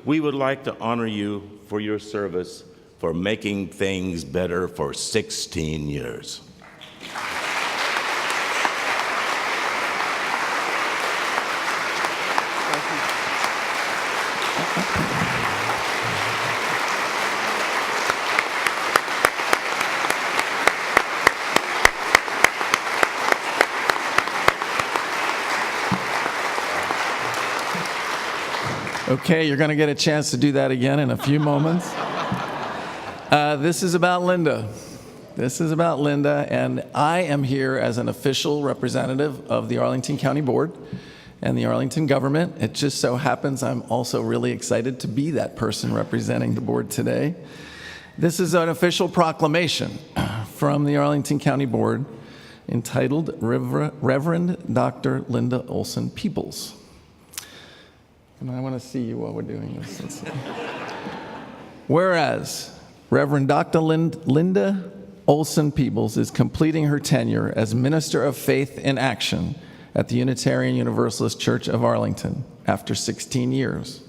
we would like to honor you for your service for making things better for 16 years. Okay, you're going to get a chance to do that again in a few moments. This is about Linda. This is about Linda, and I am here as an official representative of the Arlington County Board and the Arlington government. It just so happens I'm also really excited to be that person representing the board today. This is an official proclamation from the Arlington County Board entitled Reverend Dr. Linda Olson Peebles. And I want to see you while we're doing this. Let's see. Whereas Reverend Dr. Linda Olson Peebles is completing her tenure as Minister of Faith in Action at the Unitarian Universalist Church of Arlington after 16 years.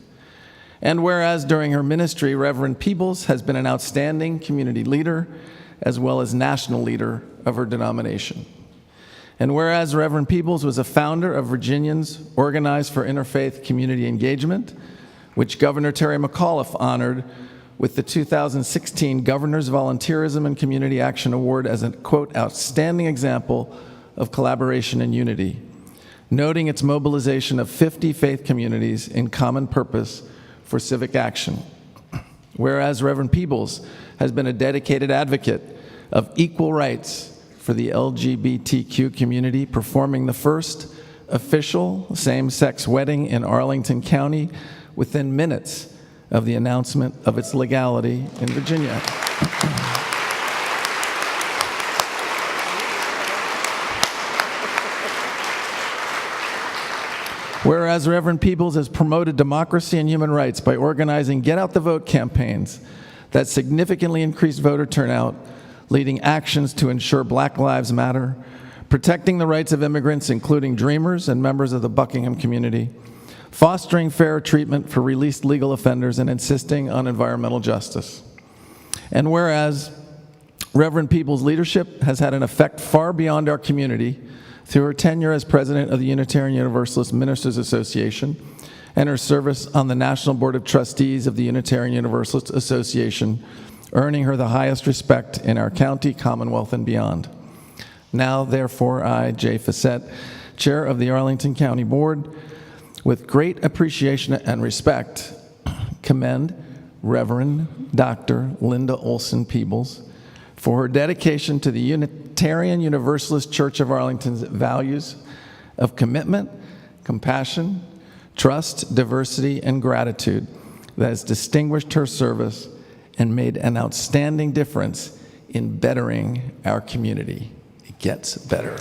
And whereas during her ministry, Reverend Peebles has been an outstanding community leader as well as national leader of her denomination. And whereas Reverend Peebles was a founder of Virginians Organized for Interfaith Community Engagement, which Governor Terry McAuliffe honored with the 2016 Governor's Volunteerism and Community Action Award as a, quote, outstanding example of collaboration and unity, noting its mobilization of 50 faith communities in common purpose for civic action. Whereas Reverend Peebles has been a dedicated advocate of equal rights for the LGBTQ community, performing the first official same-sex wedding in Arlington County within minutes of the announcement of its legality in Virginia. Whereas Reverend Peebles has promoted democracy and human rights by organizing Get Out the Vote campaigns that significantly increased voter turnout, leading actions to ensure Black Lives Matter, protecting the rights of immigrants, including Dreamers and members of the Buckingham community, fostering fair treatment for released legal offenders, and insisting on environmental justice. And whereas Reverend Peebles' leadership has had an effect far beyond our community through her tenure as president of the Unitarian Universalist Ministers Association and her service on the National Board of Trustees of the Unitarian Universalist Association, earning her the highest respect in our county, commonwealth, and beyond. Now, therefore, I, Jay Fassett, Chair of the Arlington County Board, with great appreciation and respect, commend Reverend Dr. Linda Olson Peebles for her dedication to the Unitarian Universalist Church of Arlington's values of commitment, compassion, trust, diversity, and gratitude that has distinguished her service and made an outstanding difference in bettering our community. It gets better.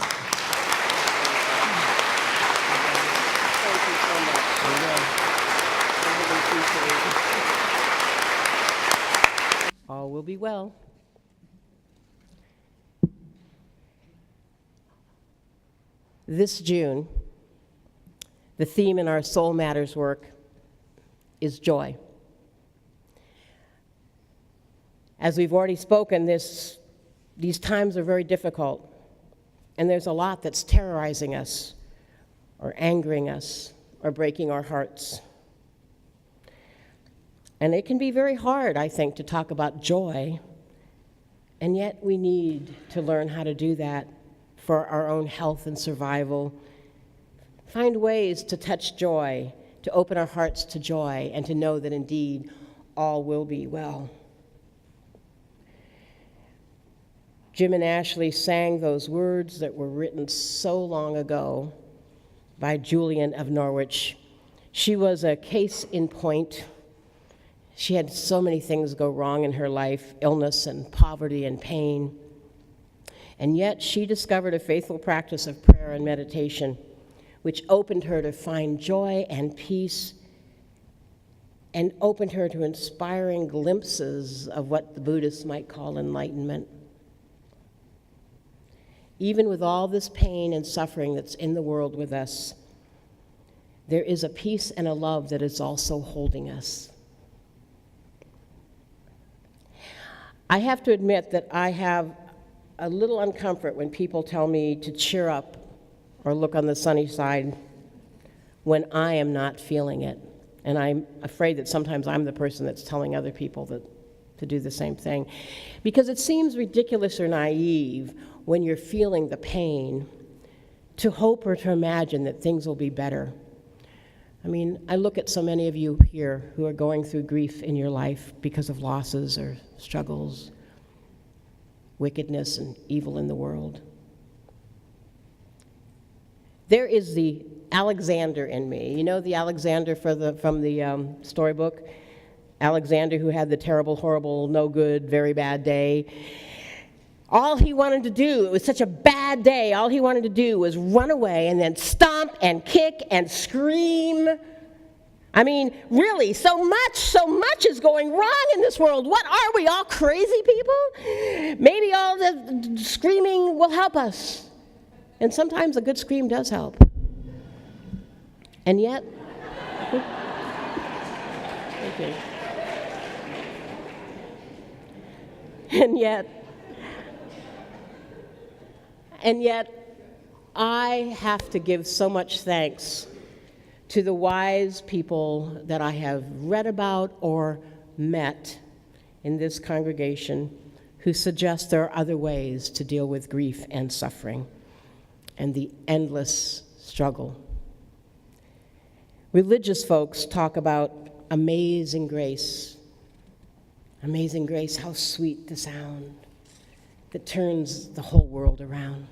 All will be well. This June, the theme in our Soul Matters work is joy. As we've already spoken, these times are very difficult, and there's a lot that's terrorizing us, or angering us, or breaking our hearts. And it can be very hard, I think, to talk about joy, and yet we need to learn how to do that for our own health and survival. Find ways to touch joy, to open our hearts to joy, and to know that indeed all will be well. Jim and Ashley sang those words that were written so long ago by Julian of Norwich. She was a case in point. She had so many things go wrong in her life, illness and poverty and pain. And yet she discovered a faithful practice of prayer and meditation, which opened her to find joy and peace, and opened her to inspiring glimpses of what the Buddhists might call enlightenment. Even with all this pain and suffering that's in the world with us, there is a peace and a love that is also holding us. I have to admit that I have a little uncomfort when people tell me to cheer up or look on the sunny side when I am not feeling it. And I'm afraid that sometimes I'm the person that's telling other people to do the same thing. Because it seems ridiculous or naive when you're feeling the pain to hope or to imagine that things will be better. I mean, I look at so many of you here who are going through grief in your life because of losses or struggles, wickedness and evil in the world. There is the Alexander in me. You know the Alexander from the storybook? Alexander who had the terrible, horrible, no good, very bad day. All he wanted to do, it was such a bad day, all he wanted to do was run away and then stomp and kick and scream. I mean, really, so much is going wrong in this world. What are we, all crazy people? Maybe all the screaming will help us. And sometimes a good scream does help. And yet, okay. And yet, I have to give so much thanks to the wise people that I have read about or met in this congregation who suggest there are other ways to deal with grief and suffering and the endless struggle. Religious folks talk about amazing grace. Amazing grace, how sweet the sound that turns the whole world around.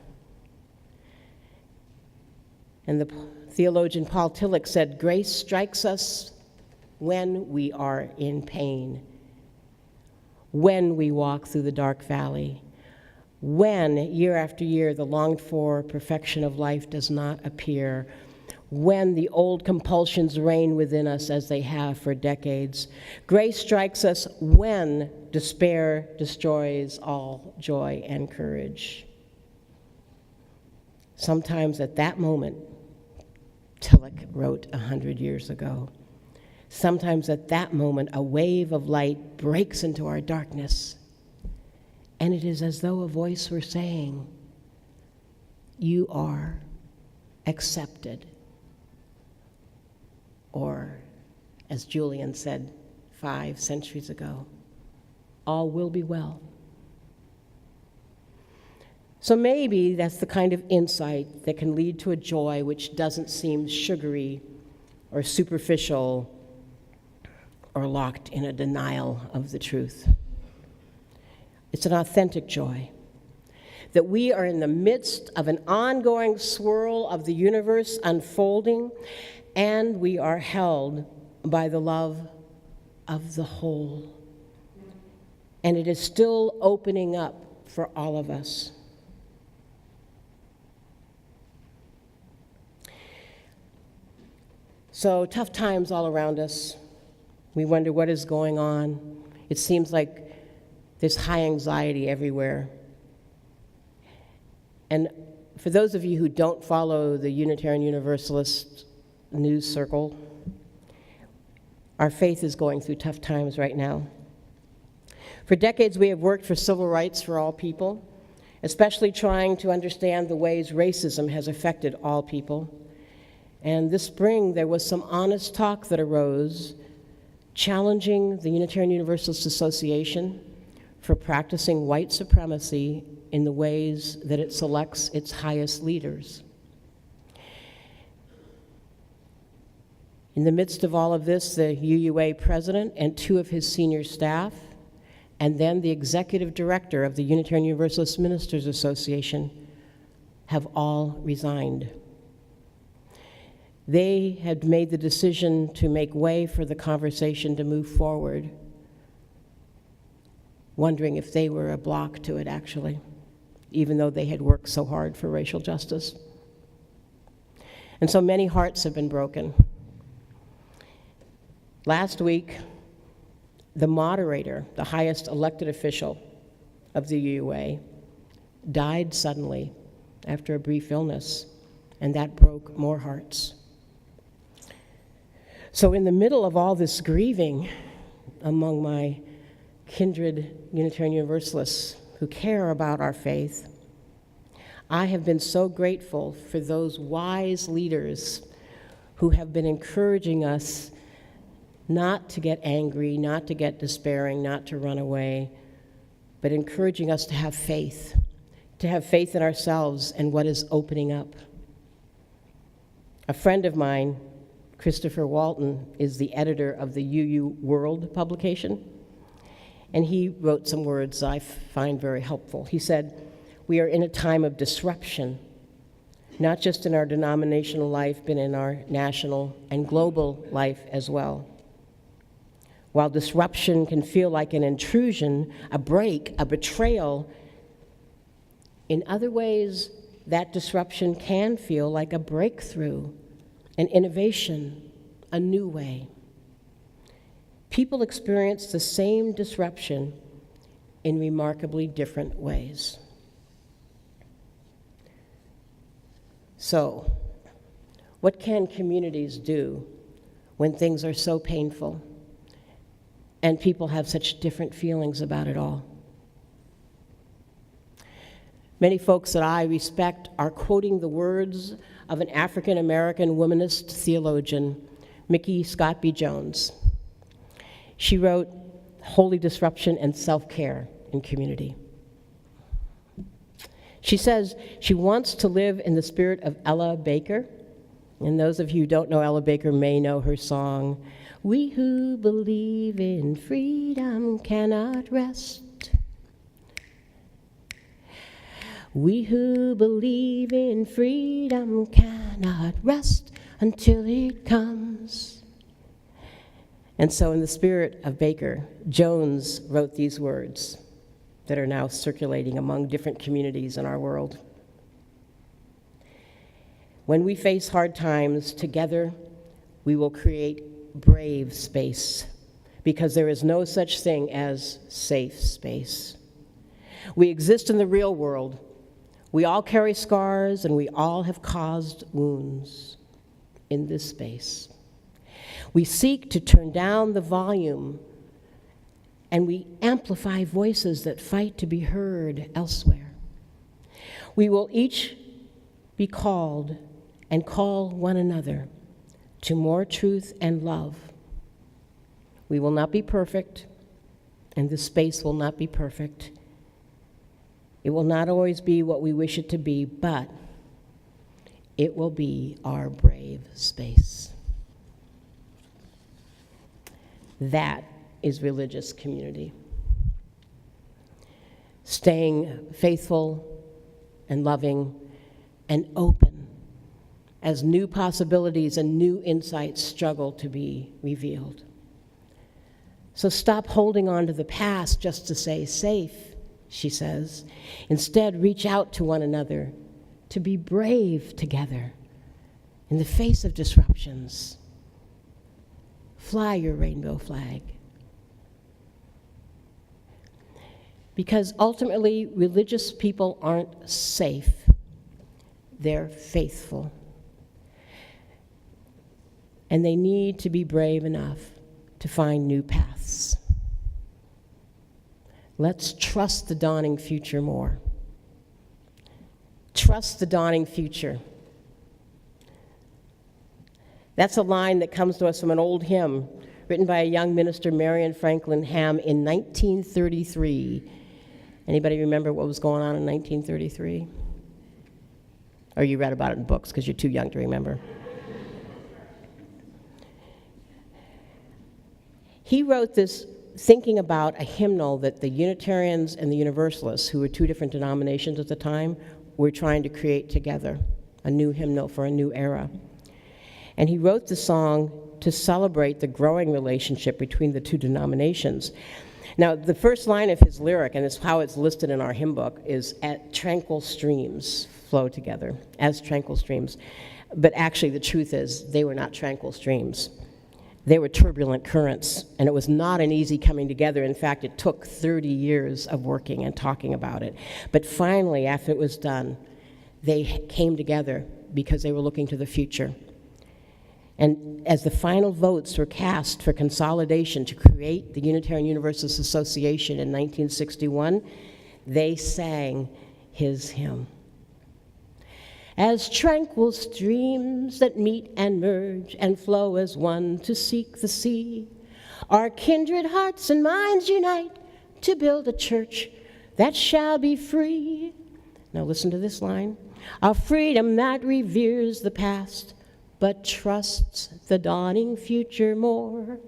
And the theologian Paul Tillich said, grace strikes us when we are in pain, when we walk through the dark valley, when year after year the longed-for perfection of life does not appear, when the old compulsions reign within us as they have for decades. Grace strikes us when despair destroys all joy and courage. Sometimes at that moment, Tillich wrote 100 years ago, sometimes at that moment a wave of light breaks into our darkness, and it is as though a voice were saying, you are accepted. Or, as Julian said 5 centuries ago, all will be well. So maybe that's the kind of insight that can lead to a joy which doesn't seem sugary or superficial or locked in a denial of the truth. It's an authentic joy that we are in the midst of an ongoing swirl of the universe unfolding, and we are held by the love of the whole. And it is still opening up for all of us. So tough times all around us. We wonder what is going on. It seems like there's high anxiety everywhere. And for those of you who don't follow the Unitarian Universalist news circle, our faith is going through tough times right now. For decades, we have worked for civil rights for all people, especially trying to understand the ways racism has affected all people. And this spring, there was some honest talk that arose challenging the Unitarian Universalist Association for practicing white supremacy in the ways that it selects its highest leaders. In the midst of all of this, the UUA president and 2 of his senior staff, and then the executive director of the Unitarian Universalist Ministers Association, have all resigned. They had made the decision to make way for the conversation to move forward, wondering if they were a block to it, actually, even though they had worked so hard for racial justice. And so many hearts have been broken. Last week, the moderator, the highest elected official of the UUA, died suddenly after a brief illness, and that broke more hearts. So in the middle of all this grieving among my kindred Unitarian Universalists who care about our faith, I have been so grateful for those wise leaders who have been encouraging us not to get angry, not to get despairing, not to run away, but encouraging us to have faith in ourselves and what is opening up. A friend of mine, Christopher Walton, is the editor of the UU World publication, and he wrote some words I find very helpful. He said, "We are in a time of disruption, not just in our denominational life, but in our national and global life as well. While disruption can feel like an intrusion, a break, a betrayal, in other ways, that disruption can feel like a breakthrough, an innovation, a new way. People experience the same disruption in remarkably different ways." So, what can communities do when things are so painful and people have such different feelings about it all? Many folks that I respect are quoting the words of an African-American womanist theologian, Mickey Scott B. Jones. She wrote, "Holy Disruption and Self-Care in Community." She says she wants to live in the spirit of Ella Baker. And those of you who don't know Ella Baker may know her song, "We who believe in freedom cannot rest. We who believe in freedom cannot rest until it comes." And so in the spirit of Baker, Jones wrote these words that are now circulating among different communities in our world. "When we face hard times together, we will create brave space, because there is no such thing as safe space. We exist in the real world. We all carry scars, and we all have caused wounds in this space. We seek to turn down the volume, and we amplify voices that fight to be heard elsewhere. We will each be called and call one another to more truth and love. We will not be perfect, and this space will not be perfect. It will not always be what we wish it to be, but it will be our brave space." That is religious community. Staying faithful and loving and open as new possibilities and new insights struggle to be revealed. So stop holding on to the past just to stay safe, she says. Instead, reach out to one another to be brave together in the face of disruptions. Fly your rainbow flag. Because ultimately, religious people aren't safe, they're faithful. And they need to be brave enough to find new paths. Let's trust the dawning future more. Trust the dawning future. That's a line that comes to us from an old hymn written by a young minister, Marion Franklin Ham, in 1933. Anybody remember what was going on in 1933? Or you read about it in books because you're too young to remember. He wrote this thinking about a hymnal that the Unitarians and the Universalists, who were two different denominations at the time, were trying to create together, a new hymnal for a new era. And he wrote the song to celebrate the growing relationship between the two denominations. Now, the first line of his lyric, and it's how it's listed in our hymn book, is "At tranquil streams flow together," as tranquil streams. But actually, the truth is, they were not tranquil streams. They were turbulent currents, and it was not an easy coming together. In fact, it took 30 years of working and talking about it. But finally, after it was done, they came together because they were looking to the future. And as the final votes were cast for consolidation to create the Unitarian Universalist Association in 1961, they sang his hymn. As tranquil streams that meet and merge and flow as one to seek the sea, our kindred hearts and minds unite to build a church that shall be free. Now listen to this line. A freedom that reveres the past, but trusts the dawning future more,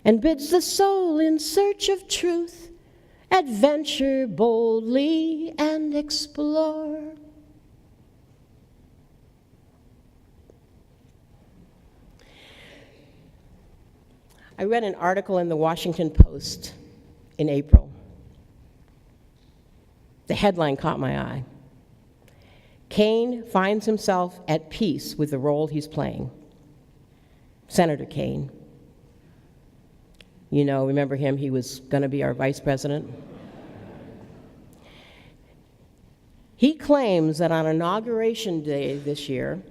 and bids the soul in search of truth adventure boldly and explore. I read an article in the Washington Post in April. The headline caught my eye. Kaine finds himself at peace with the role he's playing. Senator Kaine. You know, remember him? He was going to be our vice president. He claims that on Inauguration Day this year,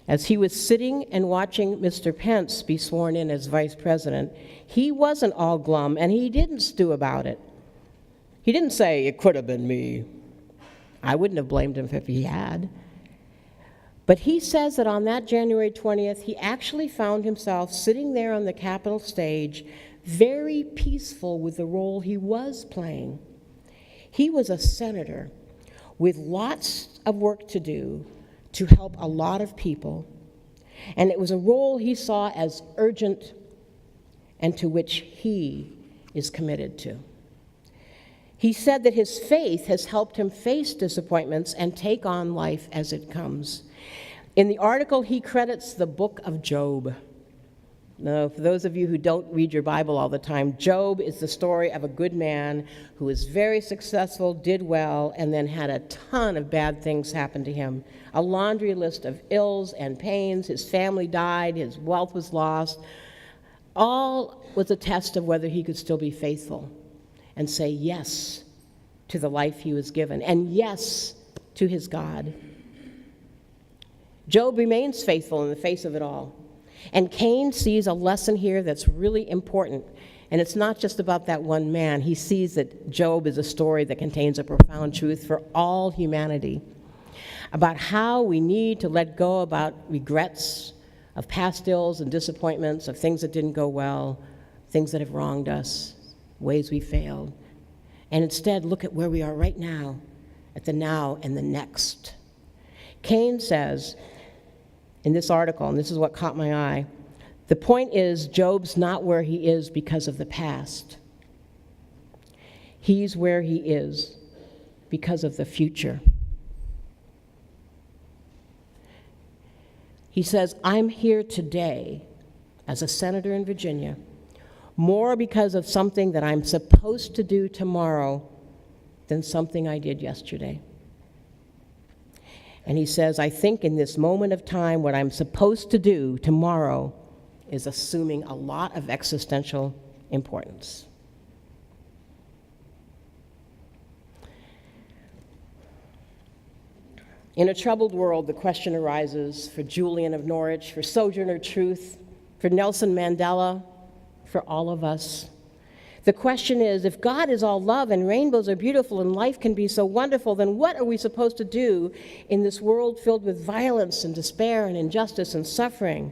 as he was sitting and watching Mr. Pence be sworn in as vice president, he wasn't all glum, and he didn't stew about it. He didn't say, "It could have been me." I wouldn't have blamed him if he had. But he says that on that January 20th, he actually found himself sitting there on the Capitol stage, very peaceful with the role he was playing. He was a senator with lots of work to do to help a lot of people, and it was a role he saw as urgent and to which he is committed to. He said that his faith has helped him face disappointments and take on life as it comes. In the article, he credits the book of Job. Now, for those of you who don't read your Bible all the time, Job is the story of a good man who was very successful, did well, and then had a ton of bad things happen to him. A laundry list of ills and pains. His family died, his wealth was lost. All was a test of whether he could still be faithful and say yes to the life he was given, and yes to his God. Job remains faithful in the face of it all. And Kaine sees a lesson here that's really important. And it's not just about that one man. He sees that Job is a story that contains a profound truth for all humanity about how we need to let go about regrets of past ills and disappointments, of things that didn't go well, things that have wronged us, ways we failed, and instead look at where we are right now, at the now and the next. Kaine says in this article, and this is what caught my eye, the point is Job's not where he is because of the past. He's where he is because of the future. He says, I'm here today as a senator in Virginia, more because of something that I'm supposed to do tomorrow than something I did yesterday. And he says, I think in this moment of time, what I'm supposed to do tomorrow is assuming a lot of existential importance. In a troubled world, the question arises for Julian of Norwich, for Sojourner Truth, for Nelson Mandela, for all of us. The question is, if God is all love and rainbows are beautiful and life can be so wonderful, then what are we supposed to do in this world filled with violence and despair and injustice and suffering?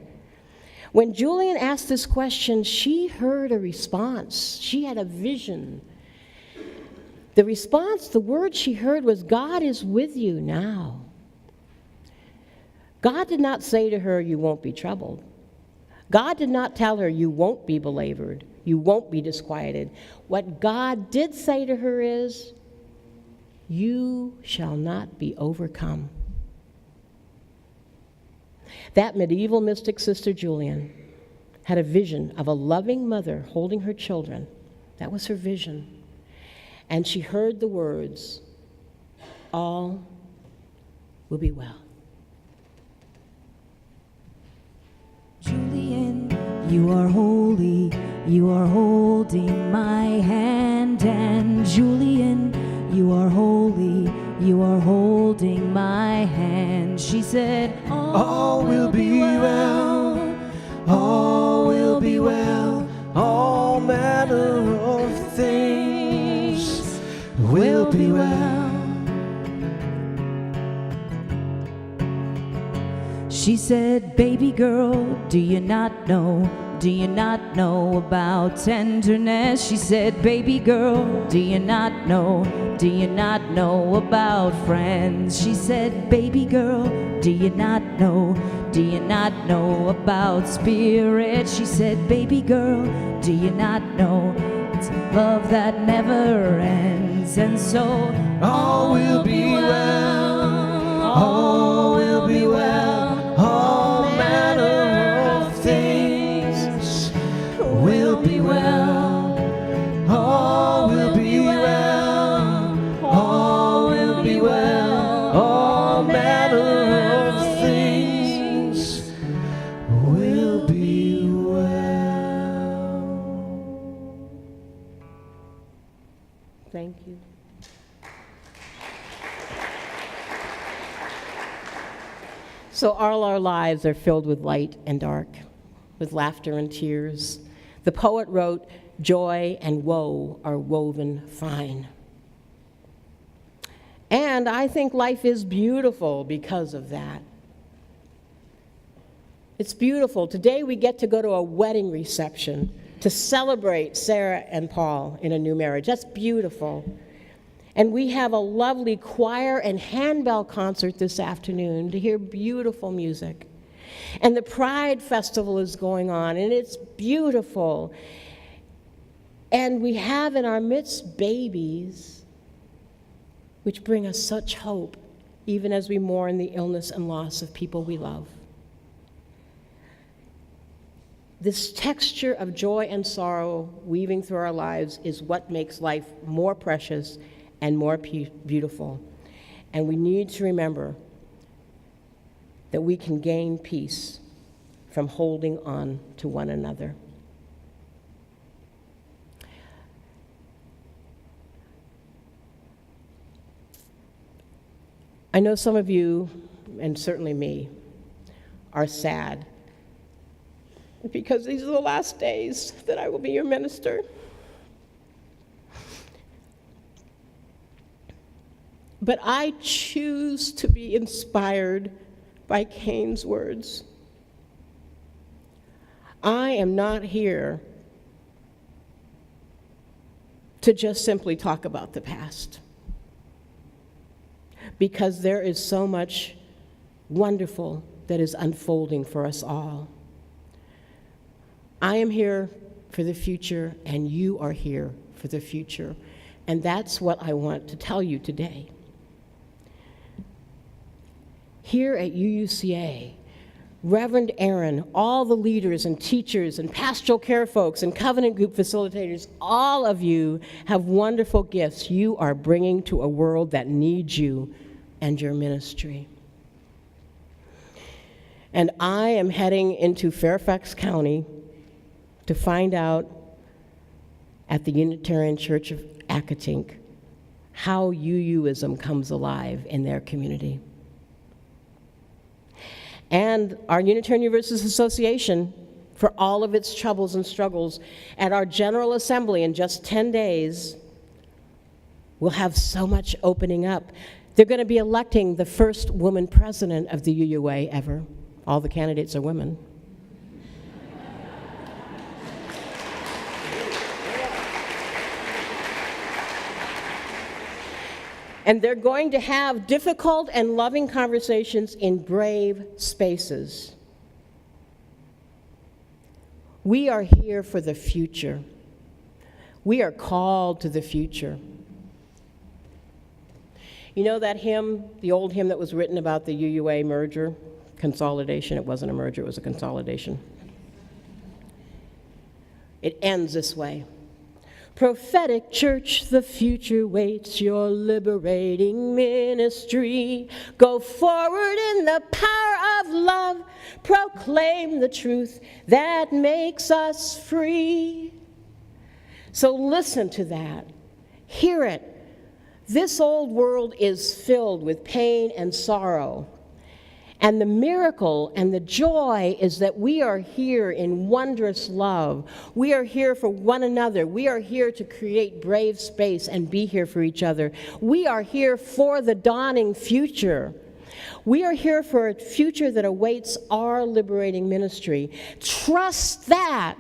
When Julian asked this question, she heard a response. She had a vision. The response, the word she heard was, God is with you now. God did not say to her, you won't be troubled. God did not tell her, you won't be belabored. You won't be disquieted. What God did say to her is, you shall not be overcome. That medieval mystic Sister Julian had a vision of a loving mother holding her children. That was her vision. And she heard the words, all will be well. Julian, you are holy, you are holding my hand, and Julian, you are holy, you are holding my hand. She said, all will be well. well. All manner of things will be well. She said, baby girl, do you not know? Do you not know about tenderness? She said, baby girl, do you not know? Do you not know about friends? She said, baby girl, do you not know? Do you not know about spirit? She said, baby girl, do you not know? It's love that never ends. And so all will be well. All will be well. All manner of things will be well. All will be well. All will be well. All manner of things will be well. Thank you. So all our lives are filled with light and dark, with laughter and tears. The poet wrote, joy and woe are woven fine. And I think life is beautiful because of that. It's beautiful. Today we get to go to a wedding reception to celebrate Sarah and Paul in a new marriage. That's beautiful. And we have a lovely choir and handbell concert this afternoon to hear beautiful music. And the Pride Festival is going on, and it's beautiful. And we have in our midst babies, which bring us such hope, even as we mourn the illness and loss of people we love. This texture of joy and sorrow weaving through our lives is what makes life more precious and more beautiful. And we need to remember that we can gain peace from holding on to one another. I know some of you, and certainly me, are sad because these are the last days that I will be your minister. But I choose to be inspired by Kaine's words. I am not here to just simply talk about the past, because there is so much wonderful that is unfolding for us all. I am here for the future, and you are here for the future. And that's what I want to tell you today. Here at UUCA, Reverend Aaron, all the leaders and teachers and pastoral care folks and covenant group facilitators, all of you have wonderful gifts you are bringing to a world that needs you and your ministry. And I am heading into Fairfax County to find out at the Unitarian Church of Accotink how UUism comes alive in their community. And our Unitarian Universalist Association, for all of its troubles and struggles, at our General Assembly in just 10 days, will have so much opening up. They're going to be electing the first woman president of the UUA ever. All the candidates are women. And they're going to have difficult and loving conversations in brave spaces. We are here for the future. We are called to the future. You know that hymn, the old hymn that was written about the UUA merger, consolidation? It wasn't a merger, it was a consolidation. It ends this way. Prophetic church, the future waits your liberating ministry. Go forward in the power of love. Proclaim the truth that makes us free. So listen to that. Hear it. This old world is filled with pain and sorrow. And the miracle and the joy is that we are here in wondrous love. We are here for one another. We are here to create brave space and be here for each other. We are here for the dawning future. We are here for a future that awaits our liberating ministry. Trust that.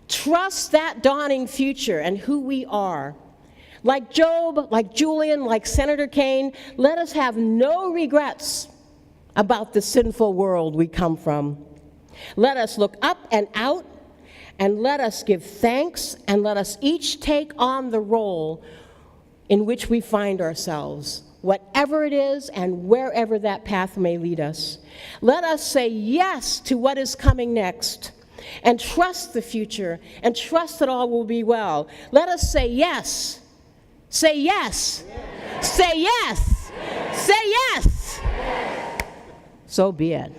Trust that dawning future and who we are. Like Job, like Julian, like Senator Kaine, let us have no regrets about the sinful world we come from. Let us look up and out, and let us give thanks, and let us each take on the role in which we find ourselves, whatever it is and wherever that path may lead us. Let us say yes to what is coming next, and trust the future, and trust that all will be well. Let us say yes. Say yes. Yes. Say yes. Yes. Say yes. Yes. So be it.